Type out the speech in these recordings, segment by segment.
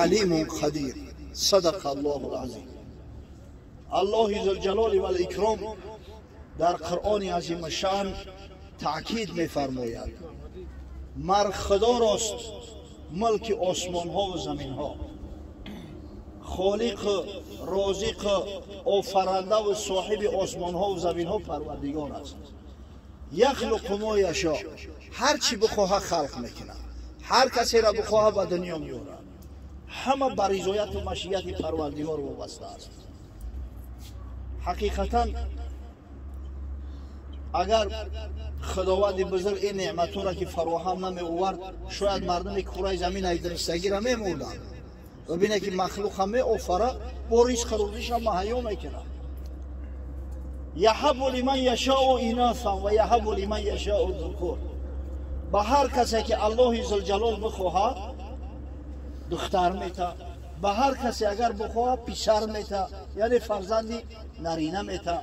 علیم قدیر. صدق الله العظیم. الله ذوالجلال و الاکرام در قرآن عظیم شان تأکید می‌فرماید مر خدا راست ملک آسمان ها و زمین ها، خالق رازق آفرنده و صاحب آسمان ها و زمین ها پروردگار است. یخلق ما یشاء، هر چی بخواه خلق میکنه، هر کسی را بخواه به دنیا میاره. همه بر رضایت و مشیت پروردگار وابسته است. حقیقتا اگر خداوند بزرگ این نعمتها را که فراهم نمی آورد، شاید مردم کره زمین ای درستگی را میمردند. و ببینید که مخلوق هم آفره با رزق روزیش هم مهیا میکنه. یهب لمن یشاء اناثا و یهب لمن یشاء الذکور. به هر کسی که الله ذوالجلال بخواهد دختر میته، به هر کسی اگر بخواهد پسر میته، یعنی فرزندی نرینه میته.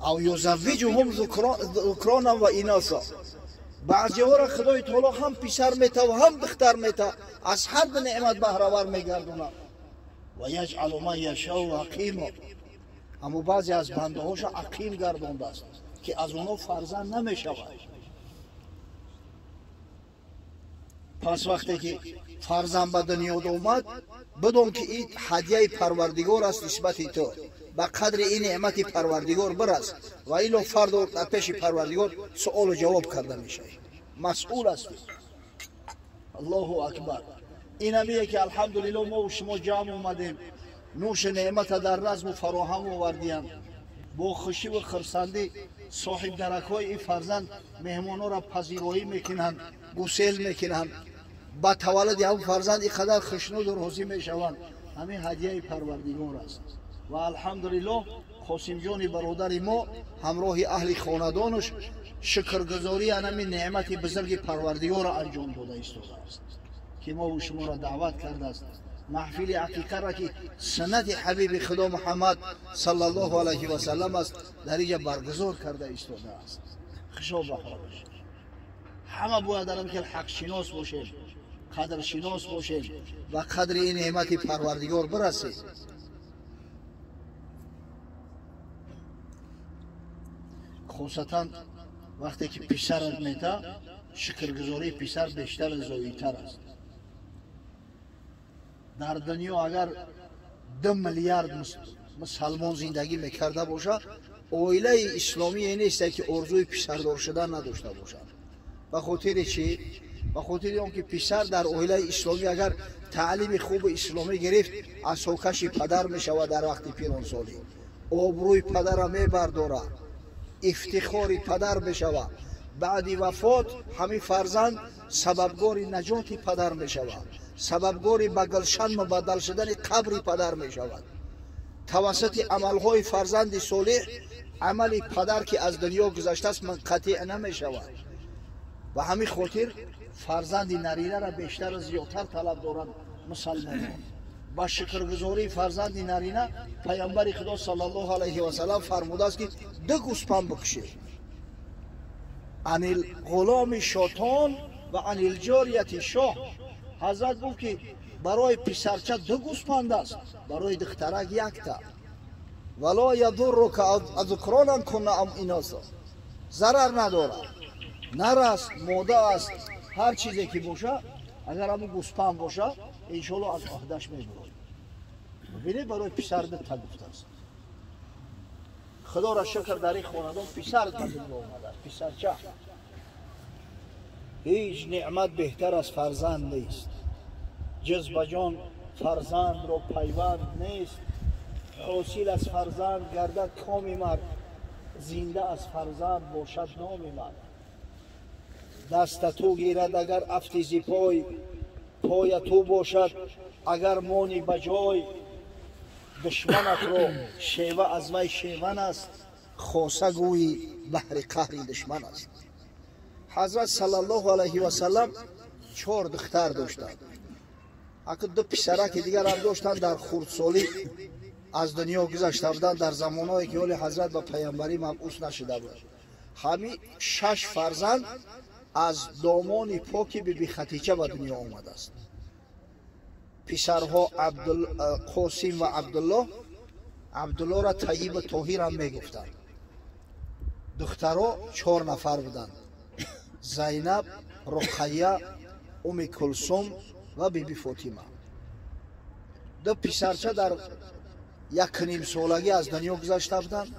او یزوجهم ذکرانا و اناثا. بعضی ها را خدای تعالی هم پسر میته و هم دختر میته، از هر دو نعمت بهره‌ور میگردونه. و یجعل من یشاء عقیما. اما بعضی از بنده هاش عقیم گردانده است که از اونها فرزند نمیشود. پس وقتی که فرزند به دنیا اومد، بدون که این هدیه پروردگار است نسبت تو، به قدر این نعمت پروردگار برس و ایلو فرد در پیش پروردگار سؤال و جواب کرده میشه، مسئول است. الله اکبر. این همیه که الحمدلله ما و شما جمع اومدیم، نوش نعمت در رزم و فراهم آوردیم. با خوشی و خرسندی صاحب درکای این فرزند مهمانا را پذیرایی میکنند، گسیل میکنند. با تولد هم فرزند اینقدر خشنود و راضی میشوند. همین هدیه پروردگار است. و الحمدلله قاسم جان برادر ما همراه اهل خاندانش شکرگزاری همین نعمت بزرگ پروردگار را انجام داده است که ما و شما را دعوت کرده است. محفل عقیقه را که سنت حبیب خدا محمد صلی الله علیه و سلم است در اینجا برگزار کرده ایستاده است. خوشا بخواه باشید. همه باید دارم که حق شناس باشید، قدر شناس باشید و قدر این نعمت پروردگار برسید. خصوصا وقتی که پسرت میته، شکرگزاری پسر بیشتر زاییتر است. در دنیا اگر 2 میلیارد مسلمان زندگی میکرده باشه، عائله اسلامی این است که آرزوی پسردار شدن نداشته باشد. به خاطر چی؟ به خاطر آنکه پسر در عائله اسلامی اگر تعلیم خوب اسلامی گرفت، عصاکش پدر میشود در وقت پیرانسالی، آبروی پدر را میبرداره، افتخار پدر بشود. بعد وفات همین فرزند سببگار نجات پدر میشود، سببگار به گلشن مبدل شدن قبر پدر میشود. توسط عملهای فرزند صالح عمل پدر که از دنیا گذشته است منقطع نمیشود. و همین خاطر فرزند نرینه را بیشتر و زیادتر طلب دارند مسلمانان. با شکرگزاری فرزند نرینه پیامبر خدا صلی الله علیه و سلم فرموده است که 2 گوسپند بکشید. عن الغلام شاتان و عن الجاریه شاه. حضرت گفت که برای پسرچه 2 گوسپند است، برای دخترک 1 تا. ولا یضرک اذکرانا کن ام اناثا. ضرر نداره، نر است ماده است، هر چیزی که باشه، اگر همون گوسپند باشه انشالله از عهدش میبرد. ببینید برای پسر 2 تا گفته است. خدا را شکر در این خاندان پسر تا دنیا آمده. پسرچه هیچ نعمت بهتر از فرزند نیست. جذب جان فرزند را پیوند نیست. حاصل از فرزند گردد کام مرد، زنده از فرزند باشد نام مرد. دست تو گیرد اگر افتیزی پای، پای تو باشد اگر مانی بجای. دشمنت را شیوه از وی شیون است، خاصه گویی بحر قهر دشمن است. حضرت صلی الله علیه و سلم 4 دختر داشتند. اگر 2 پسرک دیگر هم داشتند در خردسالی از دنیا گذشته بودند، در زمانهایی که حضرت به پیامبری مبعوث نشده بود. همین 6 فرزند از دامان پاک بی خدیجه به دنیا آمده است. پسرها قاسم و عبدالله را طیب طاهر هم میگفتند. دخترها 4 نفر بودند: زینب، رقیه، ام کلثوم و بیبی فاطمه. 2 پسرچه در 1.5 سالگی از دنیا گذشته بودند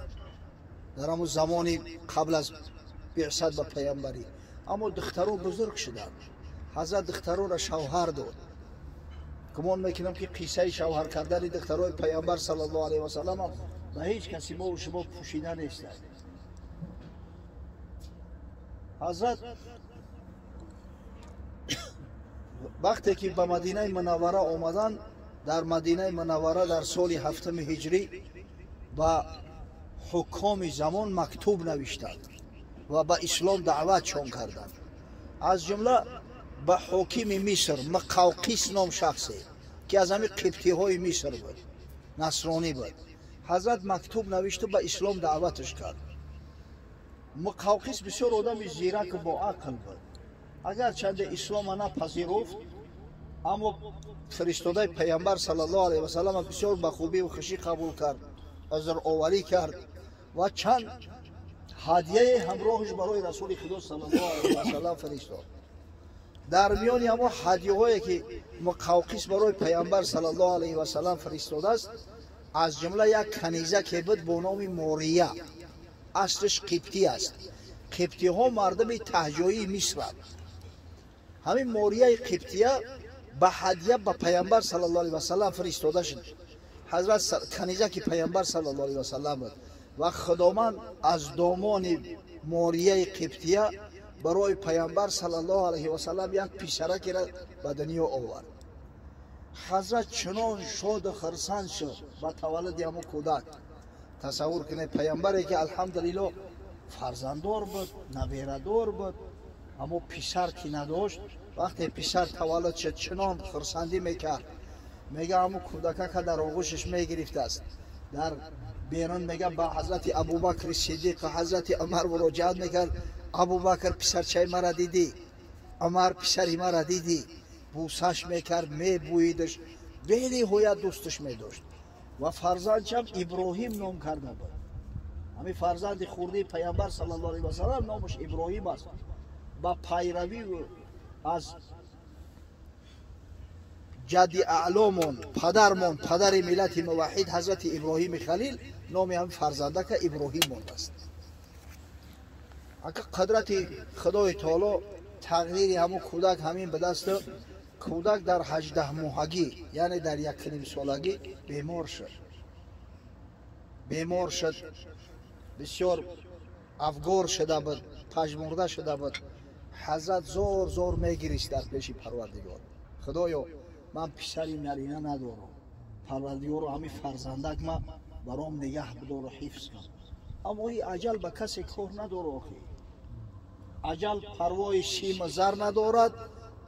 در همون زمانی قبل از بعثت به پیامبری. اما دخترها بزرگ شدند. حضرت دخترها را شوهر داد. گمان میکنم که قصه شوهر کردن دخترهای پیامبر صلی الله علیه و سلم به هیچ کسی ما و شما پوشیده نیست. حضرت وقتی که به مدینه منوره آمدند، در مدینه منوره در سال 7 هجری با حکام زمان مکتوب نوشتند و به اسلام دعوتشان کردند. از جمله به حاکم مصر مقوقس نام شخصی که از همین قبطی های مصر بود، نصرانی بود. حضرت مکتوب نوشت و به اسلام دعوتش کرد. مقوقس بسیار آدم زیرک و با عقل بود. اگر چند اسلام نپذیرفت، اما فرستاده پیامبر صلی الله علیه و سلم بسیار به خوبی و خوشی قبول کرد، عذر آوری کرد و چند هدیه همراهش برای رسول خدا صلی الله علیه و سلم فرستاد. در میان اما هدیه هایی که مقوقس برای پیامبر صلی الله علیه و سلم فرستاده است، از جمله یک کنیزه که بود با نام موریه، اصلش قبطی است. قبطی ها مردم تهجایی مصر است. همین موریه قبطیه به هدیه به پیامبر صلی الله علیه و سلم فرستاده شد. حضرت کنیزه که پیامبر صلی الله علیه و سلم بود و خداوند از دامان موریه قبطیه برای پیامبر صلی الله علیه و سلم یک پسرک را به دنیا آورد. حضرت چنان شاد و خرسند شد با تولد همون کودک. تصور کنید پیامبری که الحمدلله فرزنددار بود، نویره‌دار بود، اما پسر که نداشت، وقتی پسر تولد شد چنان خرسندی میکرد. میگه همون کودک که در آغوشش میگرفته است. در بیرون میگه با حضرت ابوبکر صدیق و حضرت عمر مراجعت میکرد: ابوبکر پسرچه مرا دیدی؟ عمر پسری مرا دیدی؟ بوسش میکرد، میبویدش، خیلی هویت دوستش میداشت. و فرزندشم ابراهیم نام کرده بود. همین فرزند خورده پیامبر صلی الله علیه و سلم نامش ابراهیم است. با پیروی از جدی اعلامون، پدرمون، پدر ملت موحد حضرت ابراهیم خلیل، نام هم فرزنده که ابراهیم مانده است. اگر قدرت خدای تعالی تقدیر همون کودک همین به دست کودک در 18 ماهگی، یعنی در 1.5 سالگی بیمار شد، بسیار افگار شده بود، پژمرده شده بود. حضرت زور میگریست در پیش پروردگار: خدایا من پسری نرینه ندارم، پروردگار همین فرزندک من برام نگه بدار و حفظ کن. اما این عجل به کسی کار نداره. آخی عجل پروای سیم زر ندارد،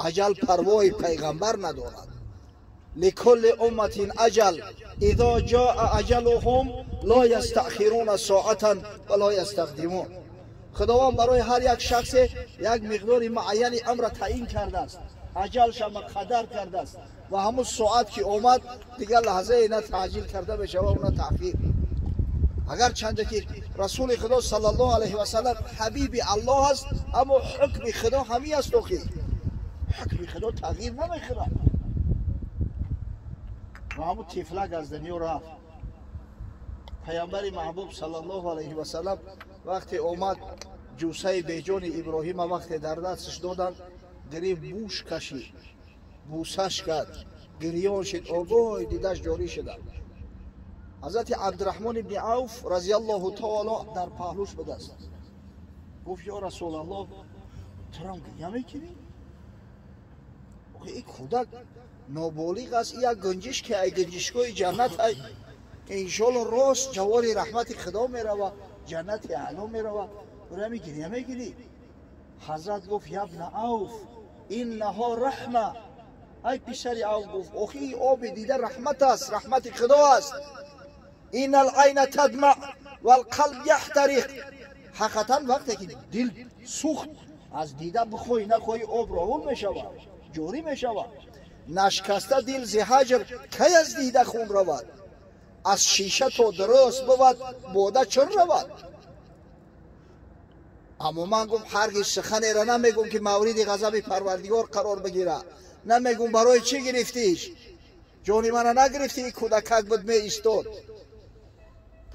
عجل پروای پیغمبر ندارد. لکل امت اجل اذا جاء اجلهم لا یستأخرون ساعتا ولا یستقدمون. خداوند برای هر یک شخص یک مقدار معین امر تعیین کرده است، اجلش مقدر کرده است و همون ساعت که اومد دیگر لحظه نه تعجیل کرده بشه و نه تأخیر. اگر چند که رسول خدا صلی الله علیه و سلم حبیب الله است، اما حکم خدا همی است. حکم خدا تغییر نمیخوره. و همون طفلک از دنیا رفت. پیامبر محبوب صلی الله علیه و سلم وقتی اومد جوسه بیجان ابراهیم وقتی در دستش دادن، گریه بوش کشید، بوسش کرد، گریان شد، آگاه دیدش جاری شد. حضرت عبدالرحمن ابن عوف رضی الله تعالی در پهلوش بدست گفت: یا رسول الله ترام گریه میکنی؟ این کودک نابالغ است، یک گنجش که ای گنجشگاه جنت ای انشالله راست جواری رحمت خدا میره و جنت اعلا میره و برای گریه میگیری؟ حضرت گفت: یا ابن عوف اینها رحمه. ای پسر عوف گفت: آخی آب دیده رحمت است، رحمت خدا است. این العین تدمع والقلب یحترق. حقیقتا وقتی که دل سوخت از دیده بخوی نخوی آب راول میشود، جاری میشود. نشکسته دل ز هجر کی از دیده خون رود از شیشه تا درست بود باده چون رود. اما من گم هرگز سخنی را نمیگم که مورد غضب پروردگار قرار بگیره. نمیگم برای چی گرفتیش؟ جان من نگرفتی؟ کودکک بود می ایستاد.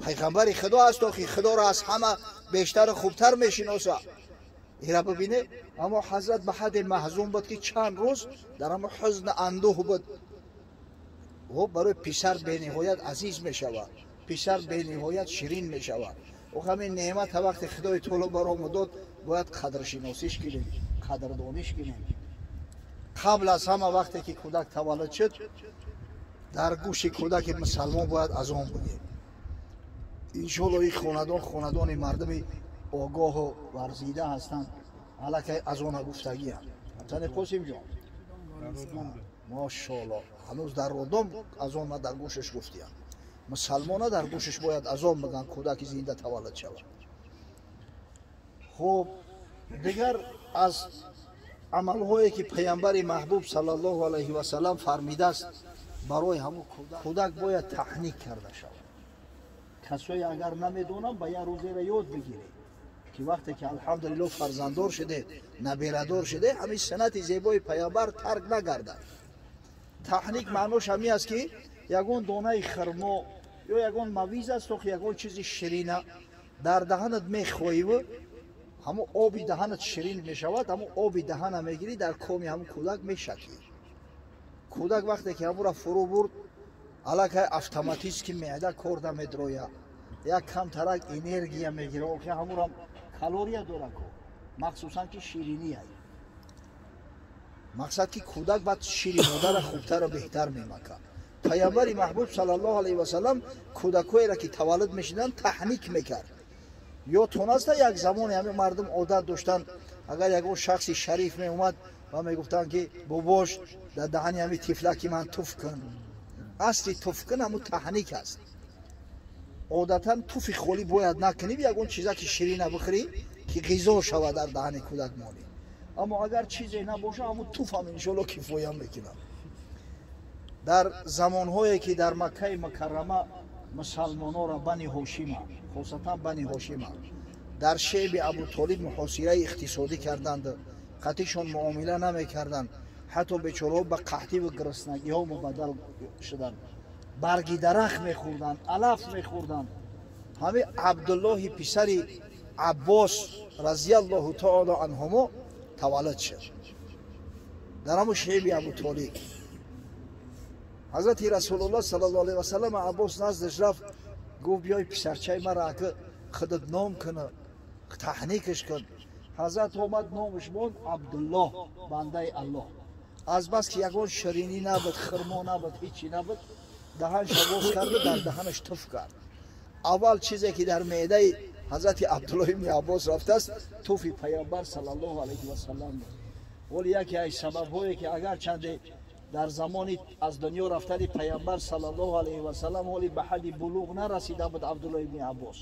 پیغمبر خدا است که خدا را از همه بیشتر خوبتر میشناسه. ایرا ببینه اما حضرت به حد محزون بود که چند روز در همه حزن اندوه بود. و برای پسر به نهایت عزیز می شود، پسر به نهایت شیرین می شود. و همین نعمت وقت خدای طول برام داد باید قدرشناسیش کنیم، قدردانیش کنیم. قبل از همه وقتی که کودک تولد شد در گوش کودک مسلمان باید اذان بگیم. انشالله این خاندان مردم آگاه و ورزیده هستند. حالا اذان گفتگی هم همچنین قاسم جان ماشاءالله هنوز در رودم اذان ما در گوشش گفتیم. مسلمان ها در گوشش باید اذان بگن کودک زنده تولد شود. خب دیگر از عملهایی که پیامبر محبوب صلی الله علیه و سلم فرمیده است برای همون کودک باید تحنیک کرده شود. کسایی اگر نمیدونم باید روزی را یاد بگیرید که وقتی که الحمدلله فرزنددار شده نبیره‌دار شده همین سنت زیبای پیامبر ترک نگردد. تحنیک معناش همین است که یگون دانه خرما یا یگون مویز است و یگون چیز شیرین در دهنت میخوایی و همون آبی دهنت شیرین میشود، همون آبی دهن میگیری در کامی همون کودک میشکی. کودک وقتی که همون را فرو برد علاقه اتوماتیک که معده کار نمیدروید یک کم ترک انرژی میگیره که همون را کالری داره کو مخصوصا که شیرینی است. مقصد که کودک باید شیرین بوده را خوبتر و بهتر میمکن. پیامبر محبوب صلی الله علیه و سلم کودکایی را که تولد میشدن تحنیک میکرد. یا تونسته یک زمانی همه مردم عادت داشتن اگر یک شخص شریف می اومد و میگفتن که باباش در دهن همین طفلکی من توف کن. اصلی توف کن همون تحنیک است. عادتا توف خولی باید نکنی، یگون چیزا که شیرین بخوری که غذا شود در دهن کودک مانی. اما اگر چیزی نباشه همون توف هم انشالله کفایه میکنم. در زمانهایی که در مکه مکرمه مسلمانان را بنی هاشم خاصتا بنی هاشم در شعب ابو طالب محاصره اقتصادی کردند، قطعشون معامله نمیکردند، حتی بیچاره به قحطی و گرسنگی ها مبدل شدند. برگی درخت میخوردند، علف میخوردند. همه عبدالله پسر عباس رضی الله تعالی عنهما تولد شد در همون شعب ابو طالب. حضرت رسول الله صلی الله علیه و سلم عباس نزدش رفت گفت بیای پسرچه مرا که خودت نام کنه تحنیکش کن. حضرت آمد نامش بود عبدالله بنده الله. از بس که یگان شیرینی نبود، خرما نبود، هیچی نبود، دهنش باز کرد و در دهنش تف کرد. اول چیزی که در معده حضرت عبدالله ابن عباس رفته است توفی پیامبر صلی الله علیه و سلم. ولی یکی از سبب‌هایی که اگر چند در زمانی از دنیا رفتن پیامبر صلی الله علیه و سلم ولی به حد بلوغ نرسیده بود عبدالله ابن عباس،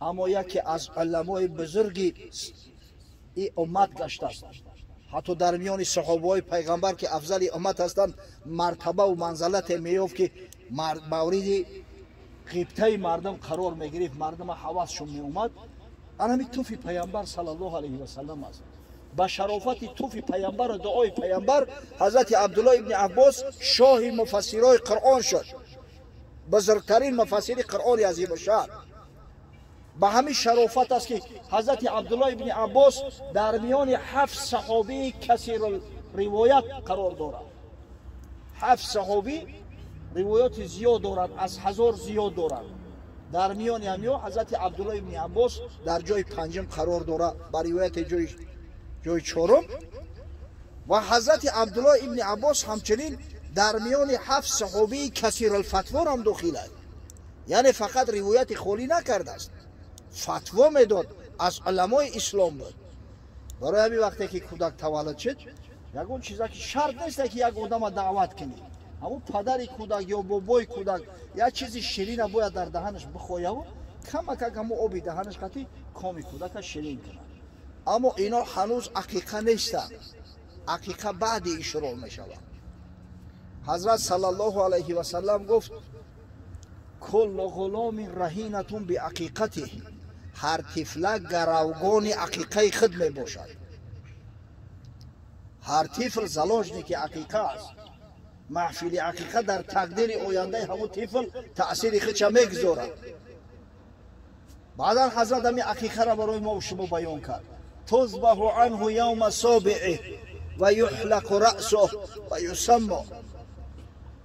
اما یکی از علمای بزرگی این امت گشته است. حتی در میان صحابه های پیغمبر که افضل امت هستند مرتبه و منزلت میافت که مورد غیبته مردم قرار میگرفت، مردم حواسشون می اومد. همین توفی پیامبر صلی الله علیه و سلم است. با شرافت توفی پیامبر و دعای پیامبر حضرت عبدالله ابن عباس شاه مفسرای قرآن شد، بزرگترین مفسر قرآن عظیم الشأن. به همین شرافت است که حضرت عبدالله ابن عباس در میان 7 صحابی کثیر روایت قرار دارد. 7 صحابی روایات زیاد دارند، از 1000 زیاد دارند. در میان همین حضرت عبدالله ابن عباس در جای پنجم قرار دارد، با روایت جای چهارم. و حضرت عبدالله ابن عباس همچنین در میان 7 صحابی کثیر الفتوا هم داخل است. یعنی فقط روایت خالی نکرده است، فتوا میداد، از علمای اسلام بود. برای همین وقتی که کودک تولد شد یگون چیزا که شرط نیست که یک آدم دعوت کنی، همون پدر کودک یا بابای کودک یا چیزی شیرین باید در دهنش بخوره و کم آبی دهنش قطعی کامی کودک شیرین کنه. اما اینا هنوز عقیقه نیستن، عقیقه بعد شروع می شود. حضرت صلی الله علیه و سلم گفت کل غلام رهینتون به عقیقته، هر طفل گروگان عقیقه خود می باشد. هر طفل زلاجنی که عقیقه است، محفل عقیقه در تقدیر آینده همون طفل تأثیر خودش میگذارد. بعدا حضرت همی عقیقه را برای ما و شما بیان کرد. تذبح عنه یوم سابعه و یحلق رأسه و یسمى.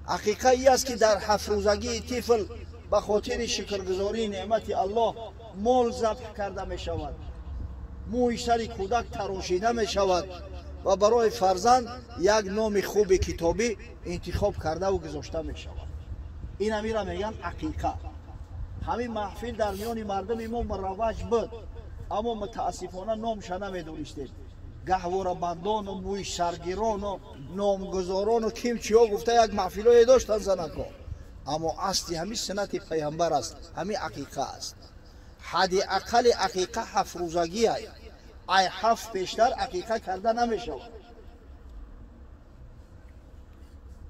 عقیقه ای است که در 7 روزگی طفل به خاطر شکرگزاری نعمت الله مال ذبح کرده می شود، موی سر کودک تراشیده می شود و برای فرزند یک نام خوب کتابی انتخاب کرده و گذاشته می شود. این همی را میگن عقیقه. همین محفل در میان مردم ما مروج بود، اما متاسفانه نامش نمیدونستیم. گهواره بندان و موی سرگیران و نامگذاران و کیم چیا گفته یک محفلای داشتن زنکا، اما اصلی همین سنت پیامبر است، همین عقیقه است. حد اقل عقیقه 7 روزگی است. ای 7 بیشتر عقیقه کرده نمیشه.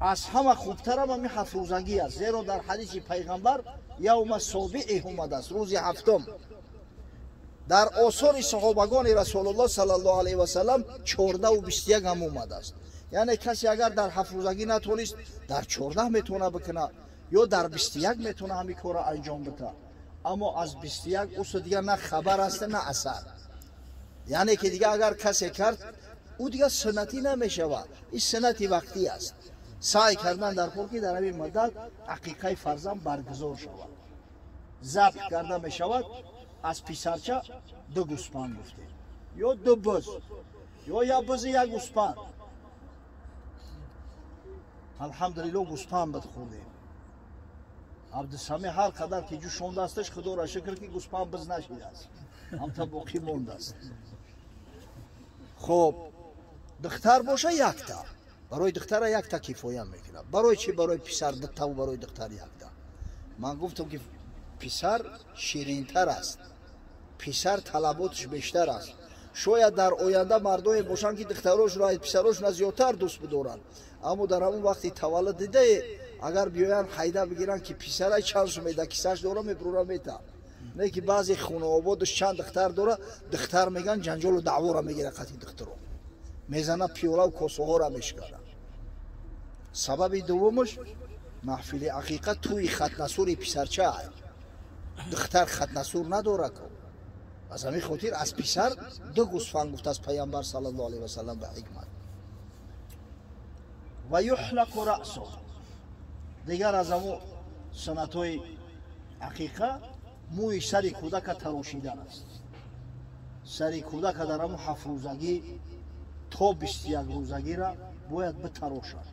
از همه خوبتر هم همین 7 روزگی است، زیرا در حدیث پیغمبر یوم سابعه اومده است، روز هفتم. در آثار صحابگان رسول الله صلی الله علیه و سلم 14 و 21 هم اومده است. یعنی کسی اگر در 7 روزگی نتونست در 14 میتونه بکنه یا در 21 میتونه همین کار را انجام بده، اما از 21 اوست دیگه نه خبر است نه اثر. یعنی که دیگه اگر کسی کرد او دیگه سنتی نمیشود، این سنتی وقتی است. سعی کردن در حال که در این مدت عقیقه فرزند برگزار شود، ذبح کرده می شود. از پسرچه 2 گوسفند گفتیم یا 2 بز یا یک بز یک گوسفند. الحمدلله گوسفند بد خوردیم. عبدالسمی هر قدر که جوشونده استش خدا را شکر که گوسفند بز نشیده است، هم تا باقی مونده است. خب دختر باشه 1 تا، برای دختر 1 تا کفایت میکنه. برای چی؟ برای پسر 2 تا و برای دختر 1 تا. من گفتم که پسر شیرین‌تر است، پسر طلباتش بیشتر است. شاید در آینده مردای باشن که دختراش را پسراش زیادتر دوست بدارن، اما در همون وقتی تولد دیده اگر بیاین حیده بگیرن که پسرای چند سو میده کساش داره میبروره میده. نه که بعضی خانواده‌اش چند دختر داره، دختر میگن جنجال و دعوا را میگیره، قطعی دخترو میزنه پیولا و کاسه ها را میشکنه. سبب دومش محفل عقیقه توی ختنسور پسرچه است. دختر ختنسور نداره که از همین خاطر از پسر 2 گوسفند گفت از پیامبر صلی الله علیه و سلم به حکمت. و یحلق رأسه، دیگر از همون سنت های عقیقه موی سر کودک تراشیدن است. سر کودک در همون 7 روزگی تا 21 روزگی را باید بتراشد.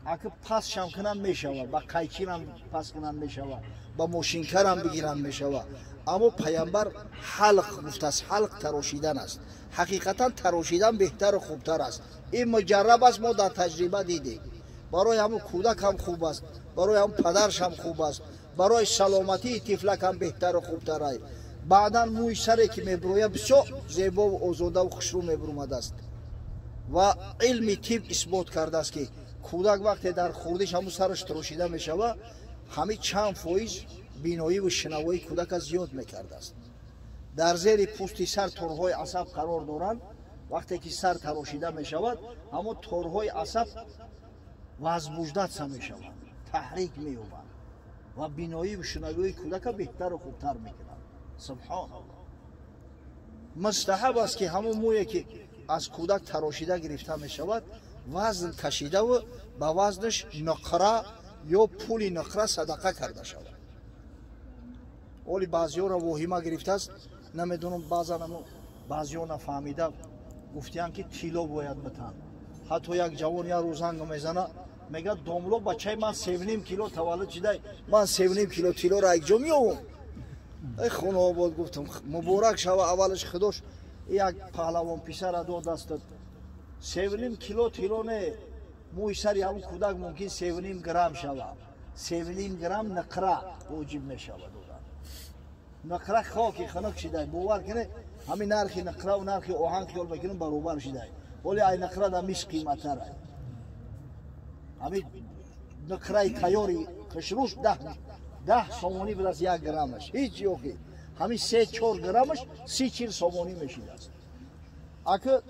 اگه پس شم کنن میشود، با قیچی هم پس کنن میشود، با ماشینکر هم بگیرن میشود، اما پیامبر حلق گفت است، حلق تراشیدن است. حقیقتا تراشیدن بهتر و خوبتر است. این مجرب است، ما در تجربه دیدیم. برای همون کودک هم خوب است، برای هم پدرش هم خوب است، برای سلامتی طفلک هم بهتر و خوبتر است. بعدا موی سری که میبروید بسیار زیبا و آزاده و خوشرو میبرومد است. و علم طب اثبات کرده است که کودک وقتی در خوردش همون سرش تراشیده می شود، همه چند فایز بینایی و شنوایی کودک از زیاد میکرده است. در زیر پوستی سر تورهای عصب قرار دارند. وقتی که سر تراشیده می شود، همون تورهای عصب وزبوجدت می شود، تحریک می یابند و بینایی و شنوایی کودک بهتر و خوبتر میکنند. سبحان الله. مستحب است که همون مویی که از کودک تراشیده گرفته می شود وزن کشیده و با وزنش نقره یا پول نقره صدقه کرده شود. ولی بعضی ها را وهمه گرفته است، نمیدونم بعضی ها نفهمیده گفتیان که تیلو باید بتن. حتی یک جوان یا روزنگ میزنه میگه دوملو بچه من 3.5 کیلو تولد شده، من 3.5 کیلو تیلو را یک جا میام. ای خانواده گفتم مبارک شوه، اولش خداش یک پهلوان پسر دو دست 7.5 کیلو تیلو نه، موی سری همون کودک ممکن 7.5 گرم شوه. 7.5 گرم نقره واجب می شود. نقره خاکی خنک شده، باور کنه همین نرخی نقره و نرخی آهن خیال بکنیم برابر شده، ولی این نقره در میش قیمت تره. همین نکرای تیاری کشروش 10 سومونی بود از 1 گرمش هیچ یوکی همین 3-4 گرمش 30-40 سومونی میشید است اگه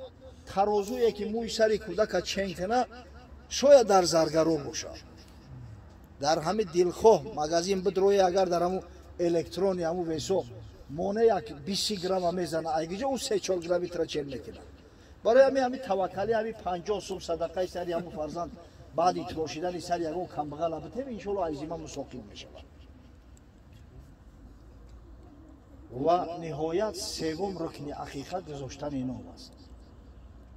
ترازویی که موی سری کودک چنگ کنه شاید در زرگرو باشه در همین دلخواه مغازین بدروی اگر در همون الکترونی همون ویسو مونه یک 20 گرم میزنه اگه اون 3-4 گرمی تر چل میکنه برای همین توکلی همین 50 صبح صدقه سری همون فرزند بعدی تراشیدن سر یکو کمبغل البته انشالله عزیما مساقیم میشود و نهایت سوم رکن حقیقت گذاشتن نام است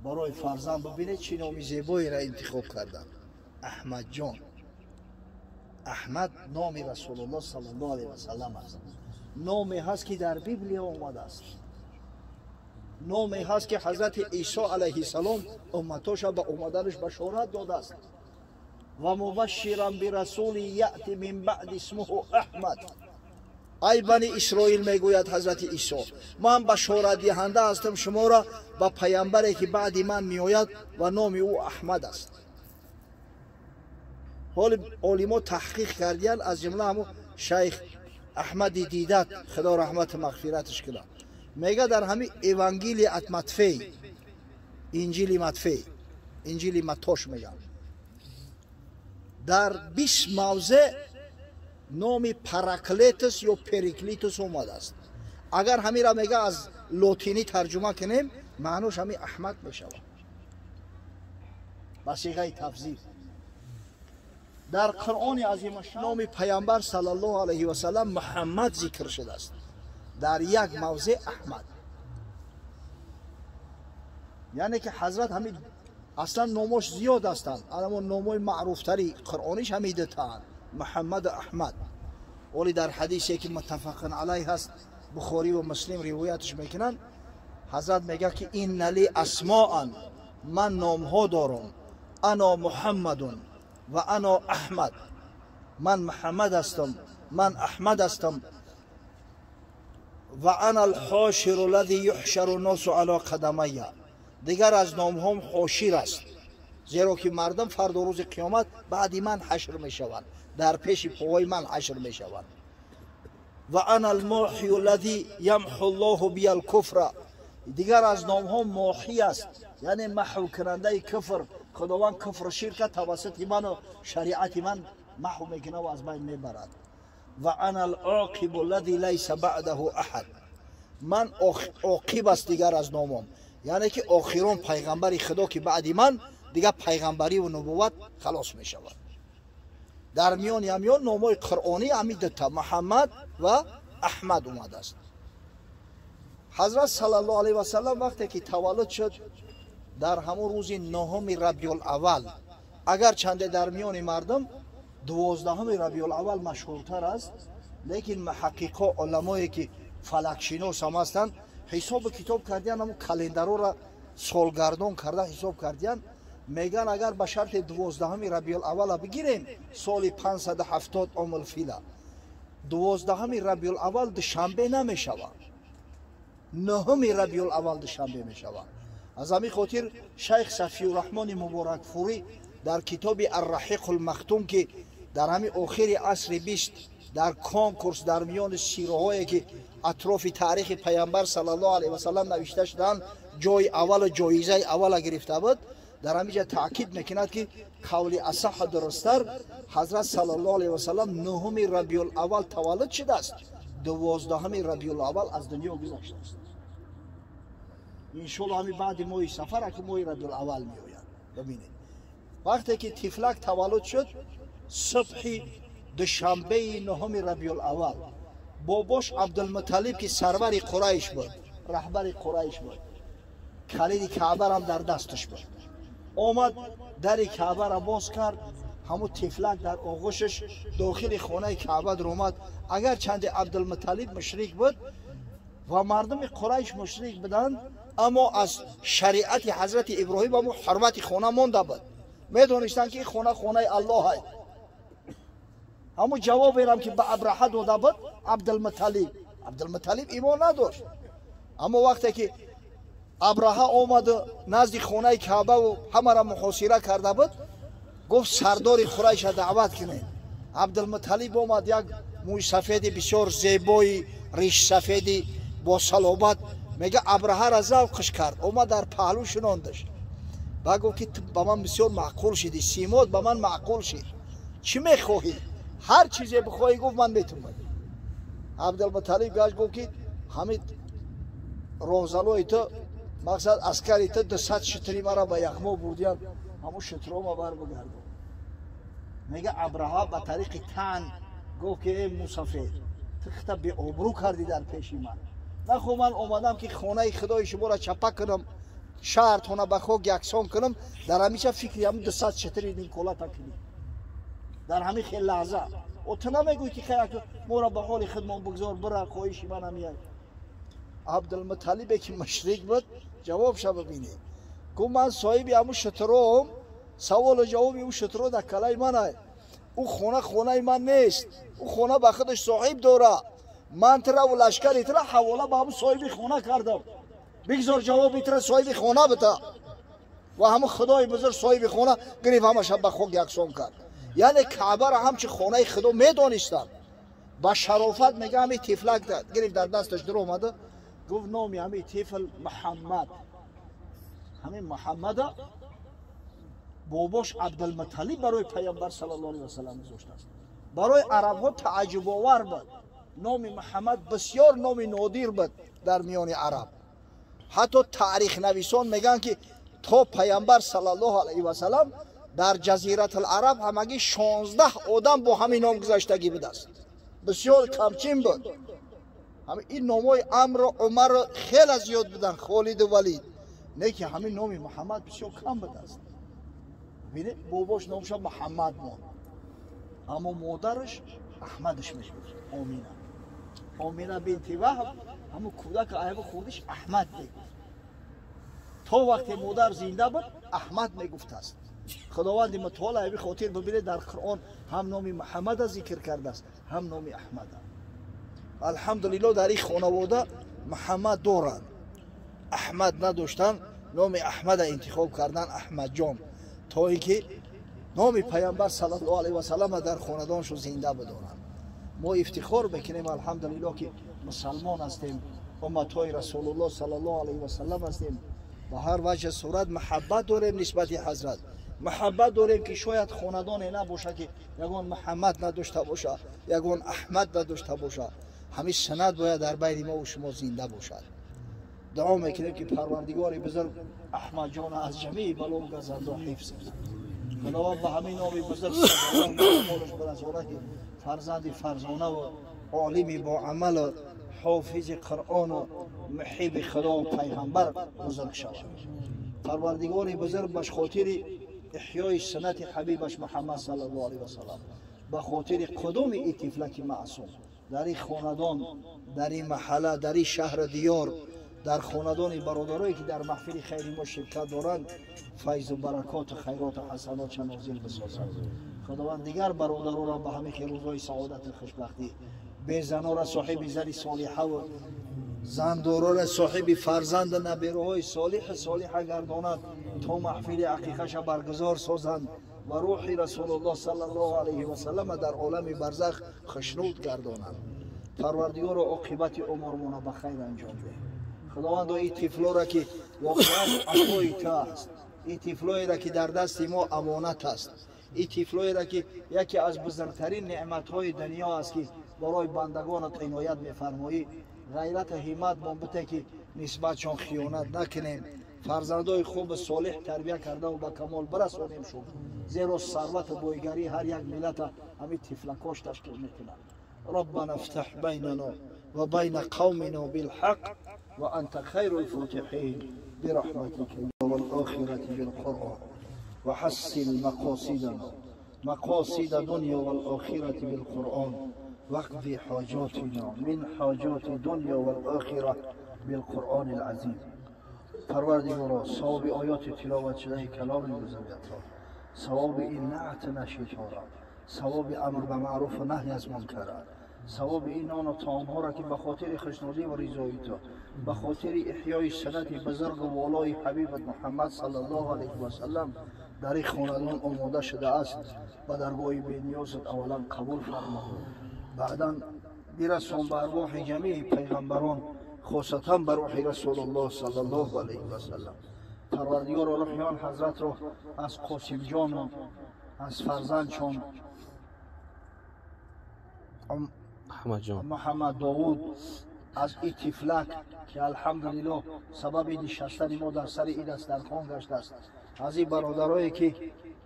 برای فرزند ببینید چه نام زیبایی را انتخاب کردن احمد جان احمد نام رسول الله صلی الله علیه و سلم است نامی هست که در بیبلیا آمده است نامی هست که حضرت عیسی علیه السلام امتاش به اومدنش بشارت داده است و مبشرا برسول یأتی من بعد اسمه احمد ای بنی اسرائیل میگوید حضرت عیسی من بشارت دهنده هستم شما را به پیامبری که بعد من میآید و نام او احمد است حال علما تحقیق کردن از جمله همون شیخ احمد دیدت خدا رحمت مغفرتش کنه میگه در همین اوانگیلی متی انجیل متاش میگن در 20 موضع نام پاراکلیتوس یا پریکلیتوس اومده است اگر همین را میگه از لاتینی ترجمه کنیم معنیش همین احمد میشود با صیغه تفضیل در قرآن عظیم نام پیامبر صلی الله علیه و سلم محمد ذکر شده است در یک موضع احمد یعنی که حضرت همین اصلا نامش زیاد هستند اما نامای معروف تری قرآنیش همین دتان محمد و احمد ولی در حدیثی که متفق علیه هست بخاری و مسلم روایتش میکنن حضرت میگه که این لی اسماء من نام ها دارم انا محمد و انا احمد من محمد هستم من احمد هستم و انا الحاشر الذي يحشر الناس على قدمی دیگر از نام هم حاشر است زیرا که مردم فردا روز قیامت بعد من حشر می شوند در پیش پای من حشر می شوند و انا الماحی الذي يمحو الله بی الكفر دیگر از نام هم ماحی است یعنی محو کننده کفر خداوند کفر شرک توسط من و شریعت من محو میکنه و از بین میبرد و انا العاقب الذي ليس بعده احد من عاقب است دیگر از نامم یعنی که آخرون پیغمبری خدا که بعد من دیگر پیغمبری و نبوت خلاص می شود در میان یمیان نامای قرآنی همین دوتا محمد و احمد اومده است حضرت صلی الله علیه و سلم وقتی که تولد شد در همون روز 9 ربیع الاول اگر چنده در میان مردم 12 ربیع الاول مشهورتر است لیکن محققا علمایی که فلک شناس هم هستند حساب کتاب کردن همون کلندرها را سالگردان کرده حساب کردن میگن اگر به شرط 12 ربیع الاول بگیریم سال 570 عام الفیل 12 ربیع الاول دوشنبه نمی شود 9 ربیع الاول دوشنبه می شود از همین خاطر شیخ صفی الرحمن مبارک فوری در کتاب الرحیق المختوم که در همین آخر عصر 20 در کانکورس در میان سیرهایی که اطراف تاریخ پیامبر صلی الله علیه و سلم نوشته شدند جای اول و جایزه اول گرفته بود در همینجا تاکید میکند که قول اصح درستر حضرت صلی الله علیه و سلم 9 ربیع الاول تولد شده است 12 ربیع الاول از دنیا گذشته است انشالله همین بعد ماه سفر که ماه ربیع الاول میآید ببینید وقتی که طفلک تولد شد صبح دوشنبه 9 ربیع الاول باباش عبدالمطلب که سرور قریش بود رهبر قریش بود کلید کعبه هم در دستش بود آمد در کعبه را باز کرد همون طفلک در آغوشش داخل خانه کعبه در اومد اگر چند عبدالمطلب مشرک بود و مردم قریش مشرک بودند اما از شریعت حضرت ابراهیم همون حرمت خانه مانده بود میدونستند که خانه الله است همون جواب هم که به ابرهه داده بود عبدالمطلب ایمان نداشت اما وقتی که ابرهه آمد نزد خانه کعبه و همه را محاصره کرده بود گفت سردار قریش دعوت کنه. عبدالمطلب اومد، یک موی سفید بسیار زیبایی، ریش سفیدی با صلابت. میگه ابرهه را ذوقش کرد، اومد در پهلو شناندش. بعد گفت که با من بسیار معقول شدی، سیمات با من معقول شد، چی میخواهی؟ هر چیزی بخواهی گفت من میتونم. عبدالمطلب گشت گفت که همین روزالوی تو، مقصد عسکری تو 200 شتری مرا به یغما بردیم، همون شترو ما بر بگردم. میگه ابرهه به طریق تن گفت که ای مسافر، تخت به آبرو کردی در پیش من. نخو من اومدم که خانه خدای شما را چپک کنم، شهرتونه به خاک یکسان کنم، در همیشه فکری هم 200 شتری این کولا تکنی در همین خیلی لحظه. و تو نمیگوی که خیلی ما را به حال خدمت بگذار، برا خواهش من همیاد. عبدالمطلب که مشرک بود جوابش ببینی، گفت من صاحب همون شتروم، سوال و جواب اون شترو در کلای منه. او خانه من نیست، او خانه به خودش صاحب داره. من ترا و لشکری ترا حواله به همون صاحب خانه کردم، بگذار جواب ترا صاحب خانه بده. و همون خدای بزرگ صاحب خانه گریف همه شب به خاک یکسان کرد. یعنی کعبه را همچه خانه خدا میدانستن. با شرافت میگه همین تفلک گریف در دستش در اومده، گفت نامی همین طفل محمد. همین محمد باباش عبدالمطلب برای پیامبر صلی الله علیه و سلم گذاشته است. برای عرب ها تعجب آور بود. نام محمد بسیار نام نادر بود در میان عرب. حتی تاریخ نویسان میگن که تا پیامبر صلی الله علیه و سلم در جزیره العرب همگی 16 آدم با همین نام گذاشتگی بود است. بسیار کمچین بود. همین این نامای عمرو و عمر خیلی زیاد بودن، خالد و ولید. نه که همین نام محمد بسیار کم بود است. ببینید باباش نامش محمد بود، اما مادرش احمدش میشه، آمینه بنت وهب. همون کودک عیب خودش احمد میگفت. تا وقتی مادر زنده بود احمد میگفت است. خداوند متعال به خاطر ببینید در قرآن هم نام محمد ذکر کرده است، هم نام احمد. الحمدلله در این خانواده محمد دارند، احمد نداشتن، نام احمد انتخاب کردن، احمد جان، تا اینکه نام پیامبر صلی الله علیه و سلم در خاندانشون زنده بدارن. ما افتخار بکنیم الحمدلله که مسلمان هستیم، امتای رسول الله صلی الله علیه و سلم هستیم. به هر وجه صورت محبت داریم نسبت حضرت، محبت داریم که شاید خاندان نباشه که یگان محمد نداشته باشه، یگان احمد نداشته باشه. همین سند باید در بین ما و شما زنده باشد. دعا میکنیم که پروردگار بزرگ احمد جان از جمیع بلا و گزنده حفظ کنه. خداوند به همین نام بزرگ فرزند فرزانه و عالم با عمل و حافظ قرآن و محب خدا و پیغمبر بزرگ شود. پروردگار بزرگ به خاطر احیای سنت حبیبش محمد صلی الله علیه و سلم، به خاطر قدوم این طفلک معصوم در این خاندان، در این محله، در این شهر دیار، در خاندان برادرایی که در محفل خیری ما شرکت دارند، فیض و برکات و خیرات و حسنات چه نازل بسازد. خداوند دیگر برادران را به همه که روزهای سعادت و خوشبختی، به زنان را صاحب زن صالحه و زنداران را صاحب فرزند نبیرهای صالح گرداند تا محفل عقیقش برگزار سازند و روح رسول الله صلی الله علیه و سلم در عالم برزخ خشنود گردانند. پروردگار و عاقبت عمرمون را بخیر انجام ده. خداوند این طفلا را که واقعا عطای تو است، این طفلایی را که در دست ما امانت است، این طفلایی را که یکی از بزرگترین نعمت‌های دنیا است که برای بندگانت عنایت می‌فرمایی، غیرت همت ما بده که نسبتشان خیانت نکنیم، فرزندای خوب صالح تربیت کرده و به کمال برسانیم شد، زیرا ثروت و بایگری هر یک ملت همین طفلکاش تشکیل می‌کند. ربنا افتح بیننا و بین قومنا بالحق و انت خیر الفاتحین برحمتك والآخرة بالقرآن و حسن مقاصد دنیا والآخرة بالقرآن واقض حاجاتنا من حاجات دنیا والآخرة بالقرآن العظیم. پروردگارا ثواب آیات تلاوت شده کلام بزرگت را، ثواب این نعت نشید را، ثواب امر به معروف و نهی از منکر، ثواب این نان و طعام ها را که به خاطر خوشنودی و رضای تو، به خاطر احیای سنت بزرگ و والای حبیبت محمد صلی الله علیه و سلم در این خاندان آماده شده است و درگاه بی‌نیازت اولا قبول فرما، بعدا برسان به ارواح جمیع پیغمبران، خاصتا بر روح رسول الله صلی الله علیه و سلم. پروردگار روحیان حضرت را از قاسم جان و از فرزند چون محمد داوود، از این طفلک که الحمدلله سبب نشستن ما در سر این دسترخوان گشته است، از این برادرایی که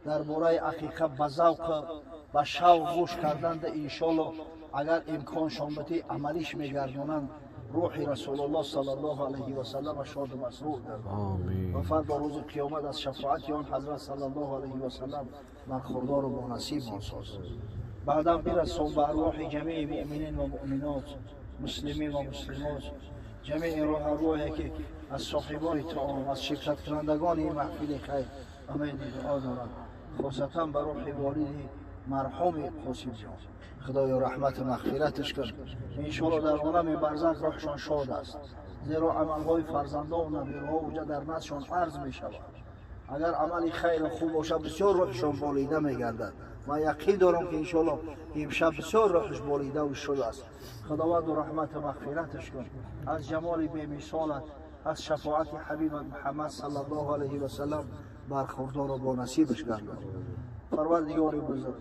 درباره عقیقه به ذوق و شوق گوش کردند، انشالله اگر امکانشان بده عملیش میگردانند، روح رسول الله صلی الله علیه و سلم شاد و مسرور گردند و فردا روز قیامت از شفاعت آن حضرت صلی الله علیه و سلم برخوردار و با نصیب آنساز. بعدا برسان به ارواح جمیع مؤمنین و مؤمنات، مسلمین و مسلمات، جمیع روحی که از صاحبان طعام، از شرکت کنندگان این محفل خیر امید دعا دارند، خاصتا به روح والد مرحوم قاسم جان، خدای رحمت و مغفرتش کن. انشاءالله در عالم برزخ روحشان شاد است، زیرا عملهای فرزندان و نبیرها اوجا در نزدشان عرض می شود. اگر عمل خیر خوب باشد بسیار روحشان بالیده می گردد. من یقین دارم که انشاءالله امشب بسیار روحش بالیده و شده است. خداوند رحمت و مغفرتش کن، از جمال بی مثالت، از شفاعت حبیب محمد صلی الله علیه و سلم برخوردار و با نصیبش گردد. پروردگار بزرگ،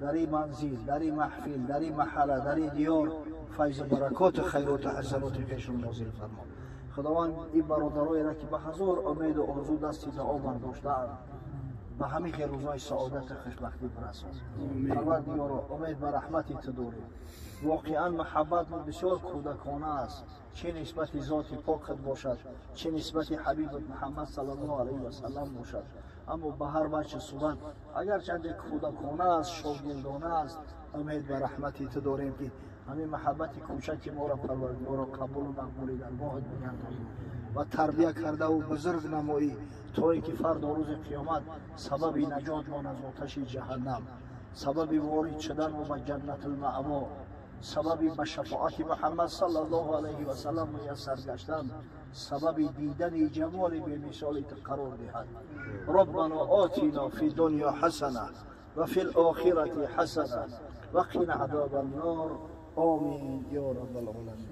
در این منزل، در این محفل، در این محله، در این دیار فیض و برکات و خیرات و حسنات پیشون نازل فرما. خداوند این برادرایی را که به هزار امید و آرزو دستی دعا برداشته‌اند، به همین روزهای سعادت خوشبختی برسان. پروردگار امید به رحمت تو داریم. واقعا محبت بسیار کودکانه است، چه نسبت ذات پاکت باشد، چه نسبت حبیب محمد صلی الله علیه و سلم باشد، اما به هر وجه صورت اگر چند کودکانه است، شاگردانه است، امید به رحمت تو داریم که همین محبت کوچک ما را پروردگار قبول و مقبول درگاهت بگردانی و تربیت کرده و بزرگ نمایی، تا اینکه فردا روز قیامت سبب نجات ما از آتش جهنم، سبب وارد شدن و به جنت المأوا، سبب به شفاعت محمد صلی الله علیه و سلم میسر گشتن، سبب دیدن جمال بی مثال قرار دهد. ربنا آتنا فی دنیا حسنه و فی الاخرة حسنه و قنا عذاب النار. آمین یا رب العالمین.